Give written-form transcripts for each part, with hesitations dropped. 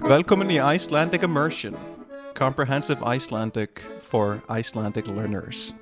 Velkomin í Icelandic Immersion, comprehensive Icelandic for Icelandic learners.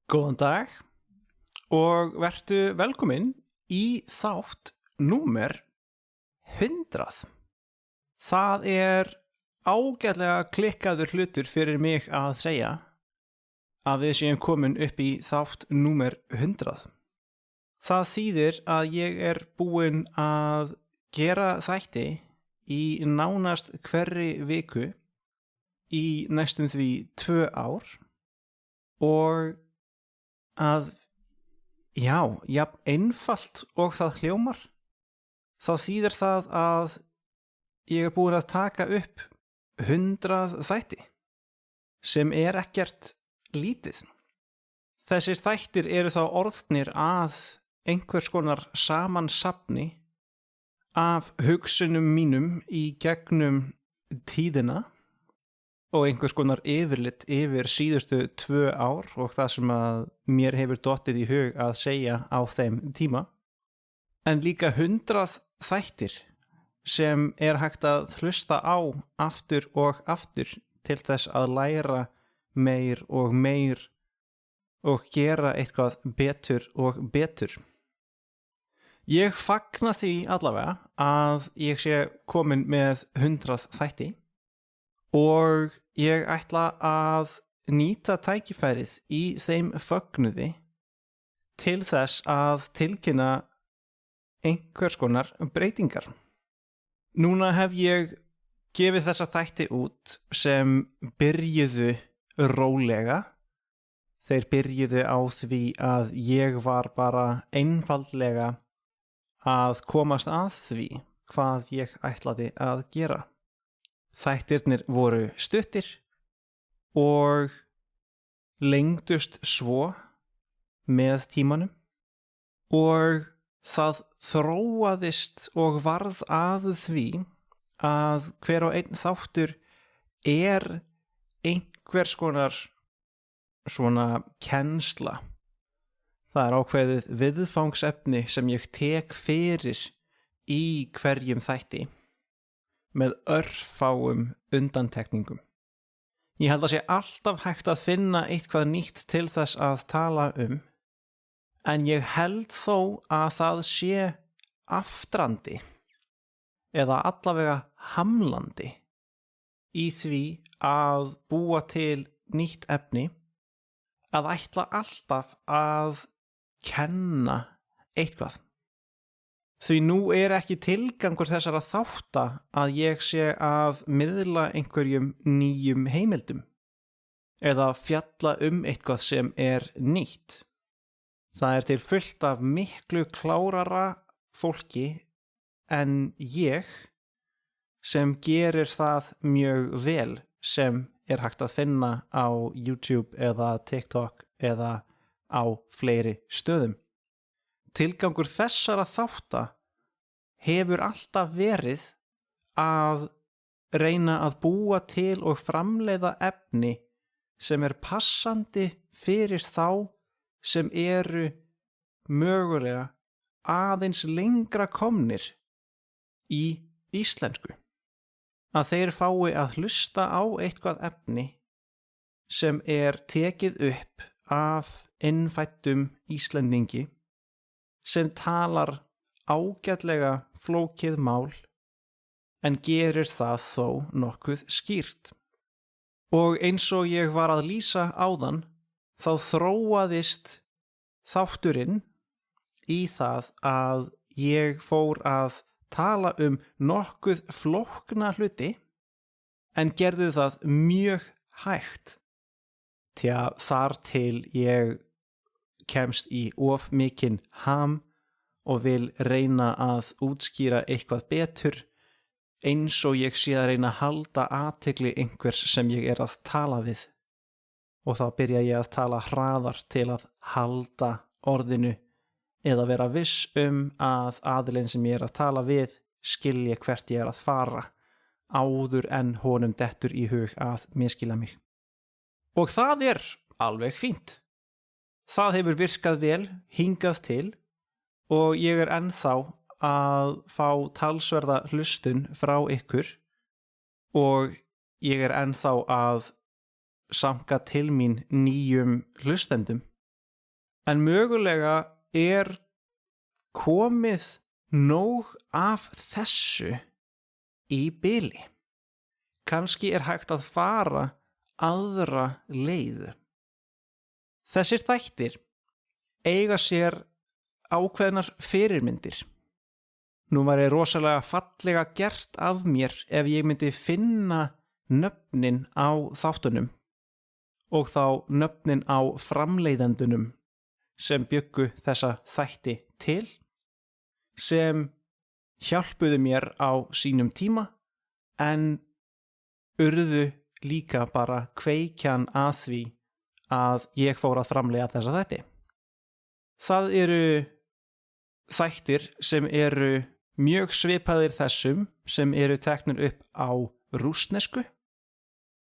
Góðan dag og vertu velkomin í þátt númer 100. Það ágætlega klikkaður hlutur fyrir mig að segja að við séum komin upp í þátt númer 100. Það þýðir að ég búinn að gera þætti í nánast hverri viku í næstum því 2 ár og að, jafn einfalt og það hljómar, þá þýðir það að ég búinn að taka upp 100 þætti, sem ekkert lítið. Þessir þættir eru þá orðnir að einhvers konar samansafni af hugsunum mínum í gegnum tíðina og einhvers konar yfirlit yfir síðustu 2 ár og það sem að mér hefur dottið í hug að segja á þeim tíma. En líka 100 þættir sem hægt að hlusta á aftur og aftur til þess að læra meir og gera eitthvað betur og betur. Ég fagna því allavega að ég sé komin með 100 þætti og ég ætla að nýta tækifærið í þeim fögnuði til þess að tilkynna einhvers konar breytingar. Núna hef ég gefið þessa þætti út sem byrjuðu rólega. Þeir byrjuðu á því að ég var bara einfaldlega að komast að því hvað ég ætlaði að gera. Þættirnir voru stuttir og lengdust svo með tímanum og það þróaðist og varð að því að hver og einn þáttur einhvers konar svona kennsla. Það ákveðið viðfangsefni sem ég tek fyrir í hverjum þætti með örfáum undantekningum. Ég held að sé alltaf hægt að finna eitthvað nýtt til þess að tala en ég held þó að það sé aftrandi eða allavega hamlandi í því að búa til nýtt efni, að ætla alltaf að kenna eitthvað. Því nú ekki tilgangur þessara þátta að ég sé að miðla einhverjum nýjum heimildum eða fjalla eitthvað sem nýtt. Það til fullt af miklu klárara fólki en ég sem gerir það mjög vel sem hægt að finna á YouTube eða TikTok eða á fleiri stöðum. Tilgangur þessara þátta hefur alltaf verið að reyna að búa til og framleiða efni sem passandi fyrir þá sem eru mögulega aðeins lengra komnir í íslensku. Að þeir fái að hlusta á eitthvað efni sem tekið upp af innfæddum Íslendingi sem talar ágætlega flókið mál en gerir það þó nokkuð skýrt. Og eins og ég var að lýsa áðan, þá þróaðist þátturinn í það að ég fór að tala nokkuð flókna hluti en gerði það mjög hægt. Þar til ég kemst í of mikinn ham og vil reyna að útskýra eitthvað betur eins og ég sé að reyna að halda athygli einhvers sem ég að tala við. Og þá byrja ég að tala hraðar til að halda orðinu eða vera viss að aðilinn sem ég að tala við skilji hvert ég að fara áður en honum dettur í hug að misskilja mig. Og það alveg fínt. Það hefur virkað vel hingað til og ég ennþá að fá talsverða hlustun frá ykkur og ég ennþá að sanka til mín nýjum hlustendum. En mögulega komið nóg af þessu í bili. Kannski hægt að fara aðra leið. Þessir þættir eiga sér ákveðnar fyrirmyndir. Nú væri rosalega fallega gert af mér ef ég myndi finna nöfnin á þáttunum og þá nöfnin á framleiðendunum sem bjuggu þessa þætti til, sem hjálpuðu mér á sínum tíma en urðu líka bara kveikjan að því að ég fór að framleiða þessa þætti. Það eru þættir sem eru mjög svipaðir þessum sem eru teknir upp á rússnesku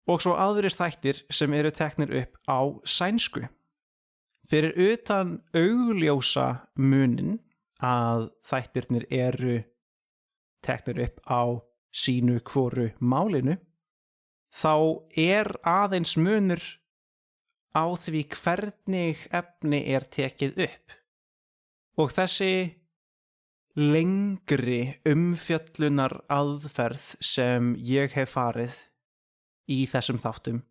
og svo aðrir þættir sem eru teknir upp á sænsku. Fyrir utan augljósa munin að þættirnir eru teknir upp á sínu hvoru málinu, þá aðeins munur á því hvernig efni tekið upp. Og þessi lengri umfjöllunar aðferð sem ég hef farið í þessum þáttum,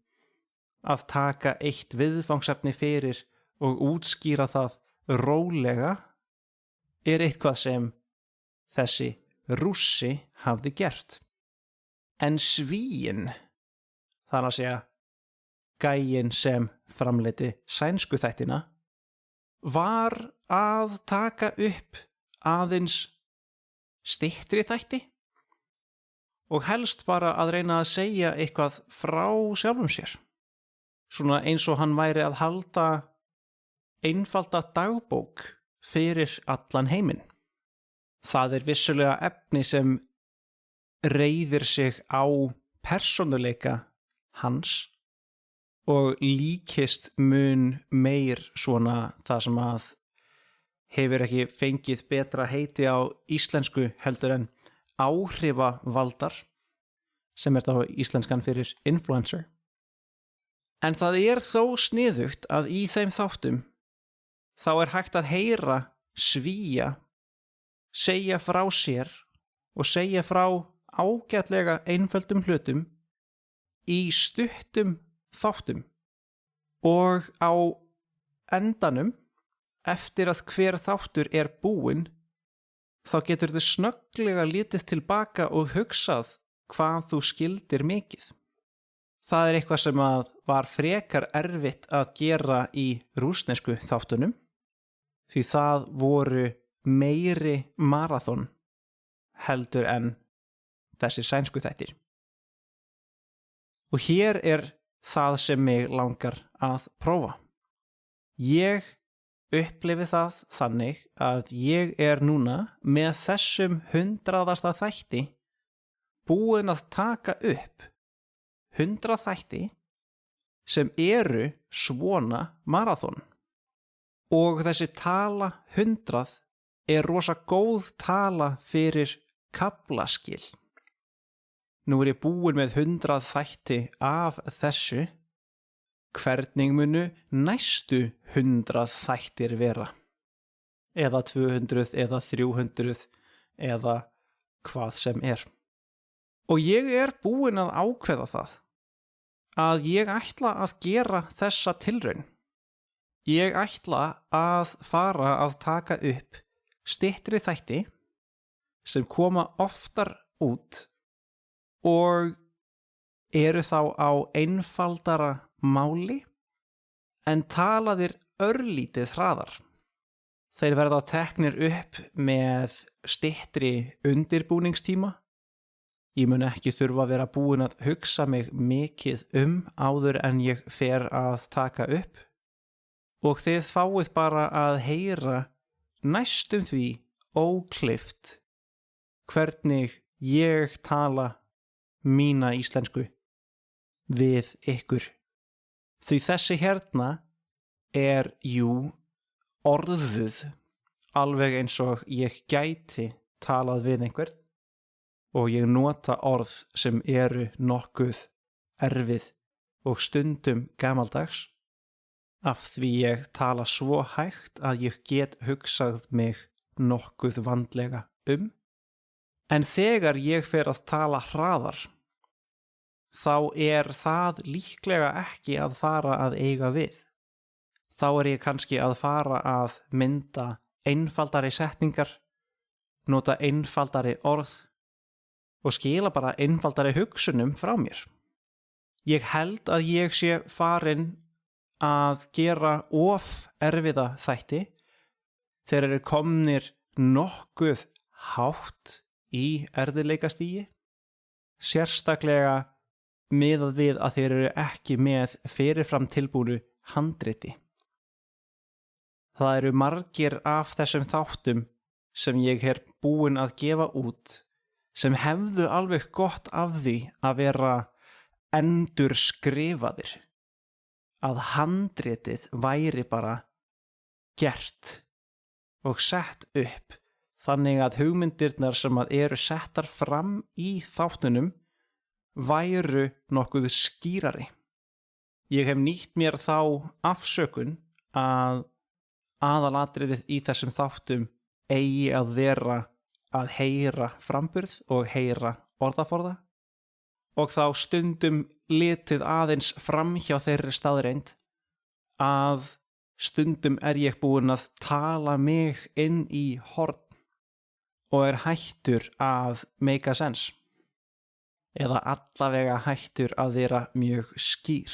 að taka eitt viðfangsefni fyrir og útskýra það rólega, eitthvað sem þessi Rússi hafði gert. En Svíinn, þar að segja gæinn sem framleiddi sænsku þættina, var að taka upp aðeins styttri þætti og helst bara að reyna að segja eitthvað frá sjálfum sér. Svona eins og hann væri að halda einfalda dagbók fyrir allan heiminn. Það vissulega efni sem reiðir sig á persónuleika hans og líkist mun meir svona það sem að hefur ekki fengið betra heiti á íslensku heldur en áhrifavaldar, sem þá íslenskan fyrir influencer. En það þó sniðugt að í þeim þáttum þá hægt að heyra Svía segja frá sér og segja frá ágætlega einföldum hlutum í stuttum þáttum og á endanum, eftir að hver þáttur búinn, þá getur þau snögglega litið tilbaka og hugsað hvað þú skildir mikið. Það eitthvað sem var frekar erfitt að gera í rússnesku þáttunum, því það voru meiri maraþon heldur en þessir sænsku þættir. Og hér það sem mig langar að prófa. Ég upplifi það þannig að ég núna með þessum 100. þætti búinn að taka upp 100 þætti sem svona maraþon. Og þessi tala 100 rosa góð tala fyrir kaflaskil. Nú ég búinn með 100 þætti af þessu. Hvernig munu næstu 100 þættir vera? Eða 200 eða 300 eða hvað sem Og ég búinn að ákveða það að ég ætla að gera þessa tilraun. Ég ætla að fara að taka upp styttri þætti sem koma oftar út og þá á einfaldara máli en talaðir örlítið hraðar. Þeir verða teknir upp með styttri undirbúningstíma. Ég mun ekki þurfa að vera búinn að hugsa mig mikið áður en ég fer að taka upp og þið fáið bara að heyra næstum því óklippt hvernig ég tala mína íslensku við ykkur. Því þessi hérna er orðuð alveg eins og ég gæti talað við einhver og ég nota orð sem eru nokkuð erfið og stundum gamaldags af því ég tala svo hægt að ég get hugsað mig nokkuð vandlega en þegar ég fer að tala hraðar þá er það líklega ekki að fara að eiga við. Þá er ég kannski að fara að mynda einfaldari setningar, nota einfaldari orð og skila bara einfaldari hugsunum frá mér. Ég held að ég sé farin að gera of erfiða þætti þeir eru komnir nokkuð hátt í erfiðleikastigi, sérstaklega miðað við að þeir eru ekki með fyrirfram tilbúnu handriti. Það eru margir af þessum þáttum sem ég er búinn að gefa út sem hefðu alveg gott af því að vera endurskrifaðir, að handritið væri bara gert og sett upp þannig að hugmyndirnar sem að eru settar fram í þáttunum væru nokkuð skýrari. Ég hef nýtt mér þá afsökun að aðalatriðið í þessum þáttum eigi að vera að heyra framburð og heyra orðaforða og þá stundum litið aðeins fram hjá þeirri staðreynd að stundum er ég búinn að tala mig inn í horn og er hættur að make sense eða allavega hættur að vera mjög skýr.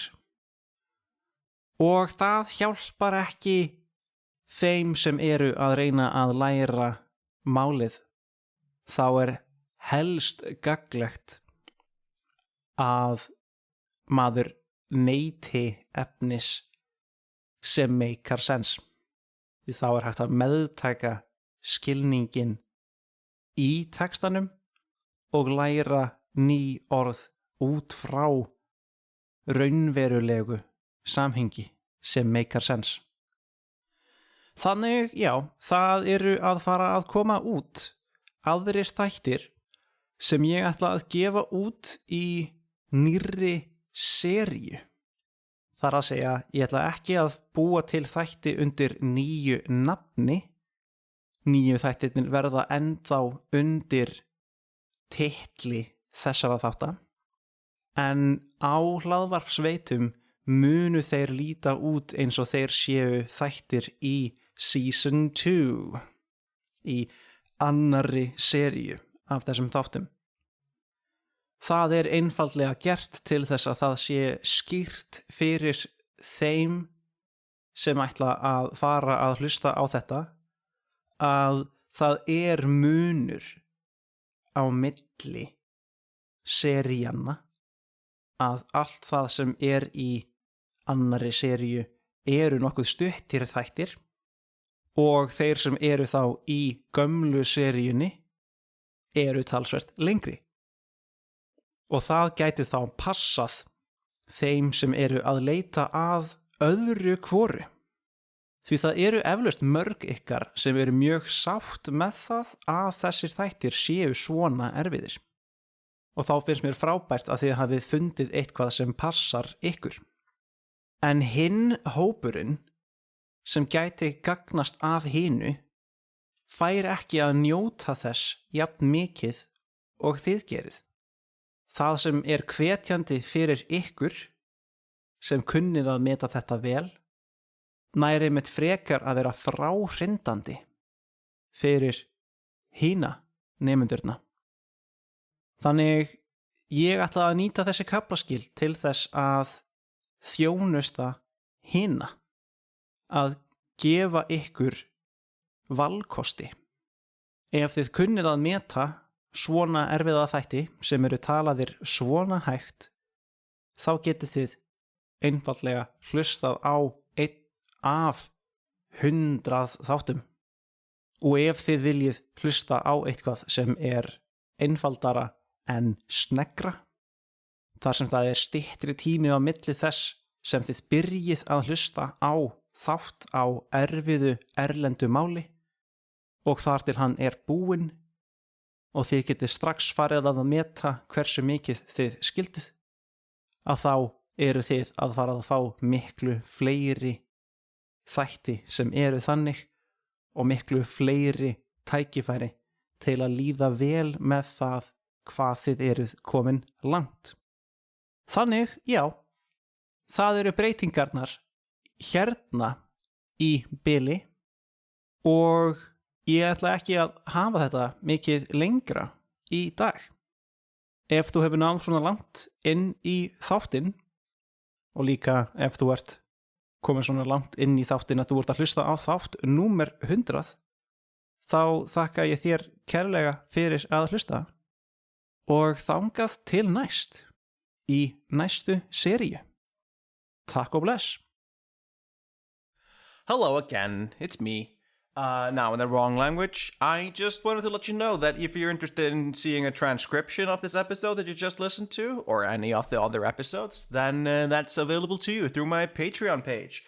Og það hjálpar ekki þeim sem eru að reyna að læra málið. Þá er helst gagnlegt að maður neyti efnis sem make sense. Því þá er hægt að meðtaka skilningin í textanum og læra ný orð út frá raunverulegu samhengi sem make sense. Þannig, það eru að fara að koma út aðrir þættir sem ég ætla að gefa út í nýrri seríu. Þar að segja, ég ætla ekki að búa til þætti undir nýju nafni. Nýju þættirnir verða ennþá undir titli þessara þátta. En á hlaðvarpsveitum munu þeir líta út eins og þeir séu þættir í Season 2, í annarri seríu af þessum þáttum. Það er einfaldlega gert til þess að það sé skýrt fyrir þeim sem ætla að fara að hlusta á þetta að það er munur á milli seríanna, að allt það sem er í annarri seríu eru nokkuð stuttir þættir og þeir sem eru þá í gömlu seríunni eru talsvert lengri. Og það gæti þá passað þeim sem eru að leita að öðru hvoru. Því það eru eflaust mörg ykkar sem eru mjög sátt með það að þessir þættir séu svona erfiðir. Og þá finnst mér frábært að þið hafið fundið eitthvað sem passar ykkur. En hinn hópurinn sem gæti gagnast af hinu fær ekki að njóta þess jafn mikið og þið gerið. Það sem er hvetjandi fyrir ykkur sem kunnið að meta þetta vel næri með frekar að vera fráhrindandi fyrir hina nemendurna. Þannig ég ætla að nýta þessi kaflaskil til þess að þjónusta hina, að gefa ykkur valkosti. Ef þið kunnið að meta svona erfiða þætti sem eru talaðir svona hægt, þá getið þið einfaldlega hlustað á einn af 100 þáttum. Og ef þið viljið hlusta á eitthvað sem er einfaldara en sneggra, þar sem það styttri tími á milli þess sem þið byrjið að hlusta á þátt á erfiðu erlendu máli og þar til hann búinn og þið getið strax farið að meta hversu mikið þið skilduð, að þá eru þið að fara að fá miklu fleiri þætti sem eru þannig og miklu fleiri tækifæri til að líða vel með það hvað þið eruð komin langt. Þannig, já, það eru breytingarnar hérna í bili og ég ætla ekki að hafa þetta mikið lengra í dag. Ef þú hefur náð svona langt inn í þáttinn og líka ef þú ert komin svona langt inn í þáttinn að þú ert að hlusta á þátt númer 100, þá þakka ég þér kærlega fyrir að hlusta og þangað til næst í næstu seríu. Takk og bless. Hello again, it's me. Now in the wrong language. I just wanted to let you know that if you're interested in seeing a transcription of this episode that you just listened to, or any of the other episodes, then that's available to you through my Patreon page.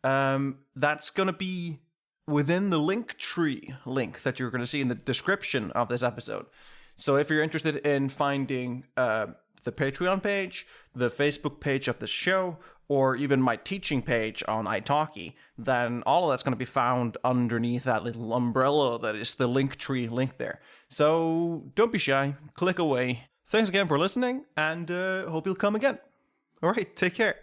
That's going to be within the Linktree link that you're going to see in the description of this episode. So if you're interested in finding the Patreon page, the Facebook page of the show, or even my teaching page on italki, then all of that's going to be found underneath that little umbrella that is the Linktree link there. So don't be shy, click away. Thanks again for listening, and hope you'll come again. All right, take care.